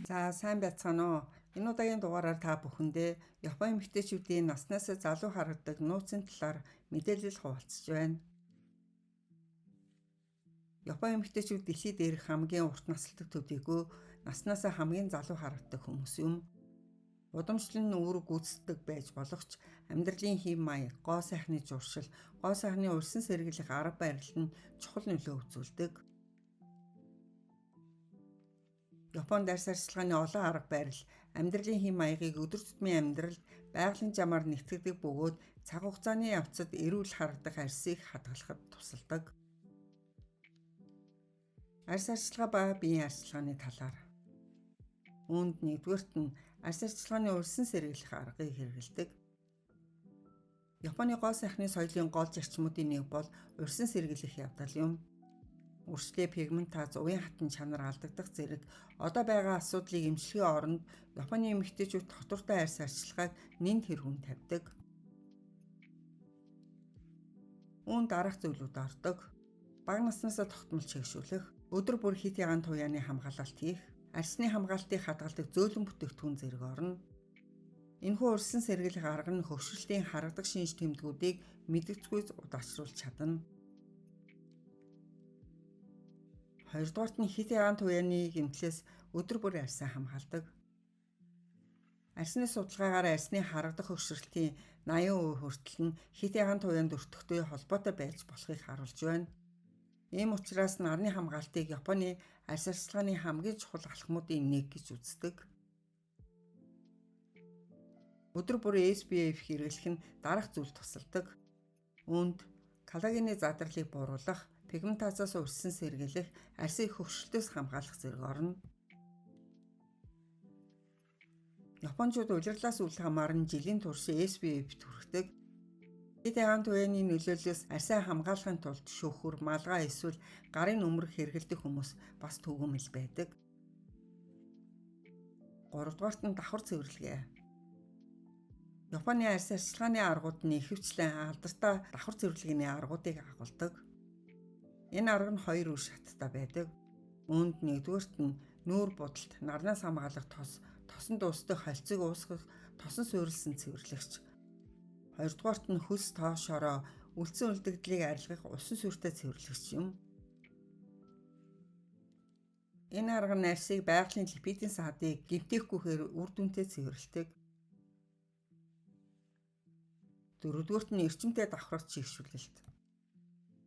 За сайн байцгаана уу. Энэ удаагийн дугаараар та бүхэндээ Японы эмэгтэйчүүдийн наснаас залуу харагддаг нууцын талаар мэдээлэл хуваалцж байна. Японы эмэгтэйчүүд дэлхийд дээрх хамгийн урт насалдаг төдийгүй наснаас хамгийн залуу харагддаг хүмүүс юм. Удамшлын үүрэг гүйцэтгэдэг байж болох ч амьдралын хэв маяг, гоо сайхны зуршил, гоо сайхны урьсан сэргийлэх арга барил нь чухал нөлөө үзүүлдэг. Японд арьс арчилгааны олон арга барил амьдралын хэм маягийг өдөр тутмын амьдралд байгалийн замаар нэтгэдэг бөгөөд цаг хугацааны явцад эрүүл харагдах арьсыг хадгалахад тусалдаг. Арьс арчилгаа ба биеийн арчилгааны талаар. Үүнд нэгдүгээрт нь арьс арчилгааны урьсан сэргийлэх аргыг хэрэглэдэг. Японы гоо сайхны соёлын гол зарчмуудын нэг бол урьсан сэргийлэх явдал юм. Үрчлээ пигментаз, уян хатан чанар алдагдах зэрэг одоо байгаа асуудлыг эмчлэхийн оронд Японы эмэгтэйчүүд татвартай арьс арчилгааг нэн тэргүүн тавьдаг. Үүнд дараах зүйлүүд ордог. Бага наснаас тогтмол чигшүүлэх, өдөр бүр хит ягаан туяаны хамгаалалт хийх, арьсны хамгаалтыг хадгалдаг зөөлөн бүтээгдэхүүн зэрэг орно. Энэхүү урьсан сэргийлэх арга нь хөвшилтийн харагдах шинж тэмдгүүдийг мэдгэцгүйц удаашруулж чадна. Хоёрдугаарт нь хит ягаан туяаны гэмтлээс өдөр бүр арьсаа хамгаалдаг. Арьсны судалгаагаар арьсны харагдах хөвшилтийн 80% хүртэл нь хит ягаан туяанд өртөхтэй холбоотой байж болохыг харуулж байна. Ийм учраас нарны хамгаалтыг Японы арьс арчилгааны хамгийн чухал алхмуудын нэг гэж үздэг. Өдөр бүр SPF хэрэглэх нь дараах зүйл тусалдаг. Үүнд коллагены задралыг бууруулах, пигментазаас урьсан сэргийлэх, арьсыг хөвшилтөөс хамгаалах зэрэг орно. Япончууд улирлаас үл хамааран жилийн турш SPF-т хүргэдэг. Хит ягаан туяаны нөлөөллөөс арьсаа хамгаалахын тулд шүүхүр, малгай эсвэл гарын өмнөх хэрэглэдэг хүмүүс бас түгээмэл байдаг. Гуравдугаарт нь давхар цэвэрлэгээ. Японы арьс арчилгааны аргууд нь ихэвчлэн алдартай давхар цэвэрлэгээний аргуудыг агуулдаг. Энэ арга нь хоёр үе шаттай байдаг. Үүнд нэгдүгээрт нь нүүр будалт, нарнаас хамгаалах тос, тосон дуустах холцыг уусгах, тосон суурилсан цэвэрлэгч. Хоёрдугаарт нь хөлс тоошороо үлдсэн үлдэгдлийг арилгах усан сүртэй цэвэрлэгч юм. Энэ арга нь арьсыг байгалийн липидийн саадыг гэмтээхгүйгээр үр дүнтэй цэвэрлэдэг. Дөрөвдүгээрт нь эрчимтэй давхрагч чийгшүүлэлт.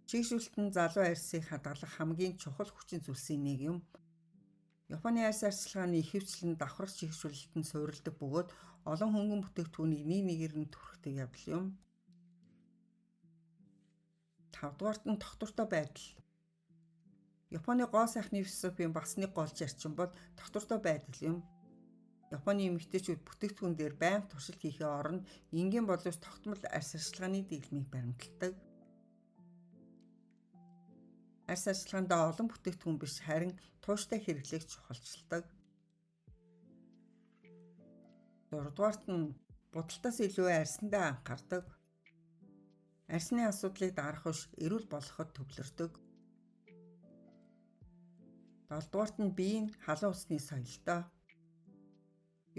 Чийгшүүлэлт нь залуу арьсыг хадгалах хамгийн чухал хүчин зүйлсийн нэг юм. Японы арьс арчилгааны ихэвчлэн давхрагч чийгшүүлэлтэнд суурилдаг бөгөөд олон хөнгөн бүтээгдэхүүнийг нэг нэгээр нь түрхдэг явдал юм. Тавдугаарт нь тогтвортой байдал. Японы гоо сайхны философийн бас нэг гол зарчим бол тогтвортой байдал юм. Японы эмэгтэйчүүд бүтээгдэхүүн дээр байнга туршилт хийхээ оронд энгийн боловч тогтмол арьс арчилгааны дэглэмийг баримталдаг. Арьс арчилгаанд олон бүтээгдэхүүн биш харин тууштай хэрэглээг чухалчилдаг. Дөрөвдүгээрт нь будалтаас илүү арьсандаа анхаардаг. Арьсны асуудлыг дарах биш эрүүл болгоход төвлөрдөг. Долдугаарт нь биеийн халуун усны соёлтой.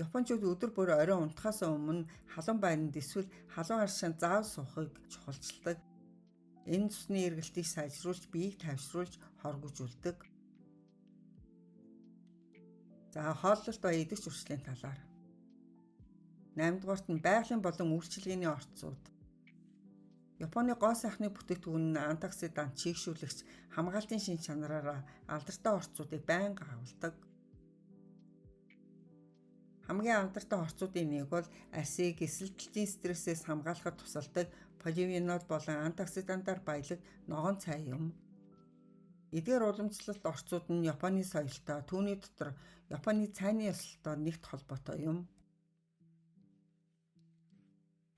Япончууд өдөр бүр оройн унтахаас өмнө халуун байранд эсвэл халуун аршаанд заавал суухыг чухалчилдаг. Энэ цусны эргэлтийг сайжруулж, биеийг тайвшруулж, хоргожүүлдэг. За хооллолт ба идэх зуршлын талаар. 8-дугаарт нь байгалийн болон үйлчилгээний орцууд. Японы гоо сайхны бүтээгдэхүүн нь антиоксидант, чийгшүүлэгч, хамгаалтын шинж чанараараа алдартай орцуудыг байнга агуулдаг. Хамгийн алдартай орцуудын нэг бол арьсыг эсрэлтийн стрессээс хамгаалахад тусалдаг поливинол болон антиоксидантаар баялаг ногоон цай юм. Эдгээр уламжлалт орцууд нь Японы соёлтой, түүний дотор Японы цайны ёслолтой нэгт холбоотой юм.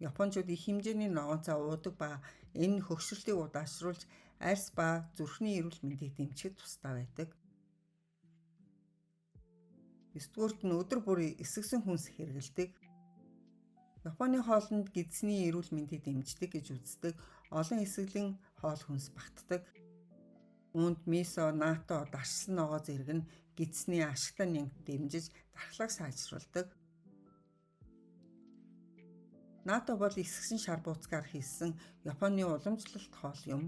Япончууд их хэмжээний ногоон цай уудаг ба энэ нь хөгшрөлтийг удаашруулж арьс ба зүрхний эрүүл мэндийг дэмжихэд тустай байдаг. 9-дүгээрт нь өдөр бүр эсэгсэн хүнс хэрэглэдэг. Японы хоолнд гидсний эрүүл мэндийг дэмждэг гэж үздэг олон эсэглэн хоол хүнс багтдаг. Үүнд МИСО, НАТО дарчсан ногоо зэрэг нь гидсний ашигтай нэмж дэмжиж дархлааг сайжруулдаг. НАТО бол эсгсэн шар бууцгаар хийсэн Японы уламжлалт хоол юм.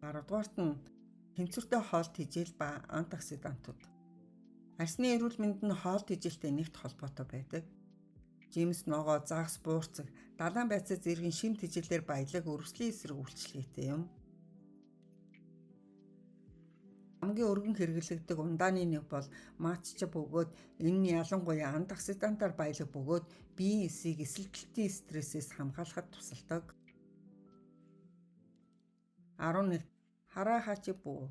10-дугаарт нь тэнцвэртэй хоол тэжээл ба антиоксидантууд. Арсны эрүүл мэнд нь хоол тэжээлтэй нэгт холбоотой байдаг. Жимс, ногоо, загас, буурцаг, далайн байцаа зэргийн шим тэжээлээр баялаг өргөслийн эсрэг үйлчлэгээтэй юм. Хамгийн өргөн хэрэглэгддэг ундааны нэг бол матча бөгөөд энэ нь ялангуяа антиоксидантаар баялаг бөгөөд биеийн эсийг эсэлтэлтийн стрессээс хамгаалахад тусалдаг. 11. Хараа хачи бүү.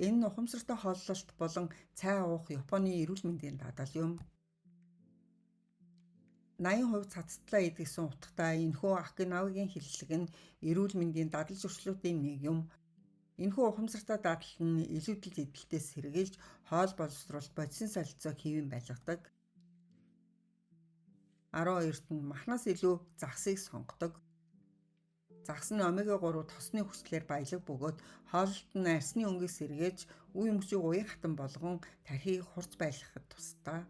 Энэ нь ухамсартай хооллолт болон цай уух Японы эрүүл мэндийн даатгал юм. 80% цацтлаа идэгсэн утгатай энэхүү Окинавагийн хиллэг нь эрүүл мэндийн дадал зуршлуудын нэг юм. Энэхүү ухамсартай дадал нь илүүдэл идэлтээс сэргийлж хоол боловсруулалт бодисын солилцоог хэвэн байлгадаг. 12-т нь махнаас илүү загсыг сонгодог. Загас нь омега-3 тосны хүслээр баялаг бөгөөд хооллолт нь арсны өнгийг сэргээж үе мөчийг уян хатан болгон тархийг хурц байлгахад тустай.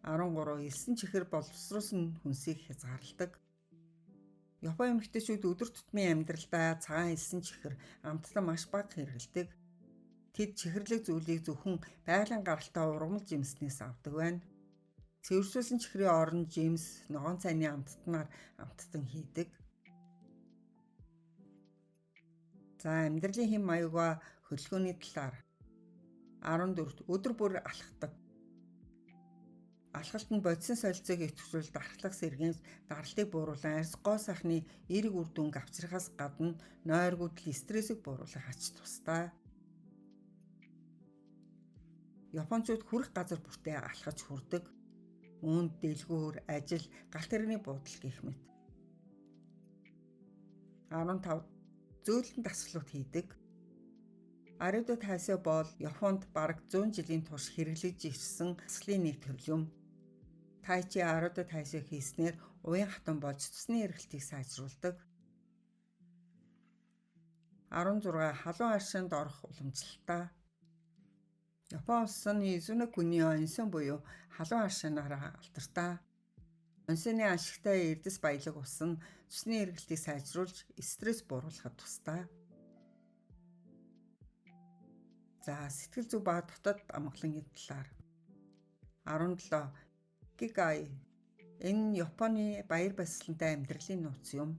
13. Элсэн чихэр боловсруулсан хүнсийг хязгаарладаг. Японы эмэгтэйчүүд өдөр тутмын амьдралдаа цагаан элсэн чихэр амттан маш бага хэрэглэдэг. Тэд чихэрлэг зүйлийг зөвхөн байгалийн гаралтай ургамал жимснээс авдаг байна. Цэвэрсүүлсэн чихрийн оронд жимс, ногоон цайны амттанаар амттан хийдэг. За амьдралын хэм маягаа хөдөлгөөний талаар 14. Өдөр бүр алхдаг. Алхалт нь бодисын солилцоог идэвхжүүлж дархлах сэргээс даралтыг бууруулан арьс гоо сайхны эерэг үр дүнг авчрахаас гадна нойргуудл стрессийг бууруулах ач тустай. Япончууд хүрэх газар бүртээ алхаж хүрдэг. Үүнд дэлгүүр, ажил, галт тэрэгний буудал гэх мэт. 15. Зөөлөн дасгалууд хийдэг. Ариудо тайсо бол Японд бараг 100 жилийн турш хэрэглэж ирсэн дасгалын нэг төрөл юм. Тайчи ариудо тайсо хийснээр уян хатан болж цусны эргэлтийг сайжруулдаг. 16. Халуун аршинд орох уламжлалтай. Япон улс нь Изуна Кунио онсон буюу халуун аршинаараа алдартай. Онсны ашигтай эрдэс баялаг ус нь цусны эргэлтийг сайжруулж стресс бууруулахад тустай. За сэтгэл зүй ба дотоод амгалангийн талаар 17. Икигай. Энэ нь Японы баяр баясгалантай амьдралын нууц юм.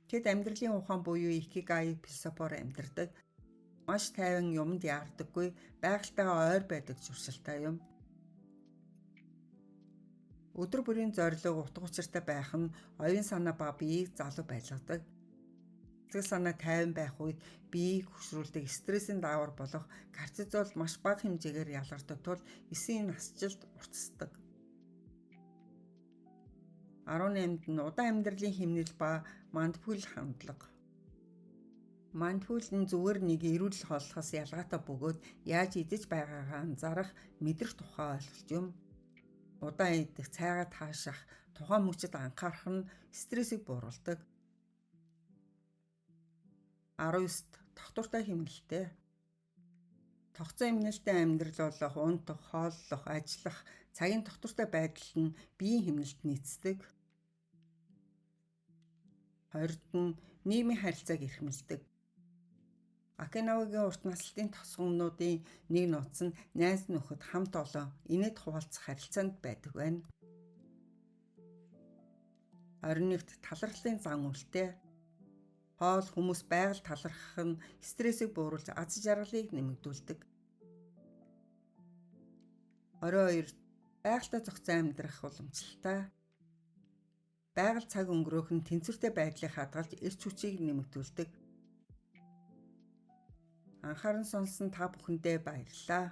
Тэд амьдралын ухаан буюу икигай философоор амьдардаг. Маш тайван юмд яардаггүй, байгальтайгаа ойр байдаг зуршилтай юм. Өдөр бүрийн зорилго утга учиртай байх нь оюун санаа ба биеийг залуу байлгадаг. Сэтгэл санаа тайван байх үед биеийг хөшрүүлдэг стрессийн даавар болох кортизол маш бага хэмжээгээр ялгардаг тул эсийн насжилт уртсдаг. 18-нд нь удаан амьдралын хэмнэл ба мандфул хандлага. Мандфул нь зүгээр нэг эрүүл хооллохоос ялгаатай бөгөөд яаж идэж байгаагаа анзаарах, мэдрэх тухай ойлголт юм. Удаан идэх, цайгаа таашах, тухайн мөчөд анхаарах нь стрессийг бууруулдаг. 19-т тогтвортой хэмнэлтэй. Тогтсон хэмнэлтэй амьдрал болох, унтах, хооллох, ажиллах, цагийн тогтвортой байдал нь биеийн хэмнэлд нийцдэг. 20-т нь нийгмийн харилцааг эрхэмлдэг. Окинавагийн урт наслалтын тосгонуудын нэг нууц нь найз нөхөд хамт олон инээд хуваалцах харилцаанд байдаг байна. 21-т талархлын зан үйлтэй. Хоол хүмүүс байгаль талархах нь стрессийг бууруулж аз жаргалыг нэмэгдүүлдэг. 22. Байгальтай зохицон амьдрах уламжлалтай. Байгаль цаг өнгөрөөх нь тэнцвэртэй байдлыг хадгалж эрч хүчийг нэмэгдүүлдэг. Анхааран сонссон та бүхэндээ баярлалаа.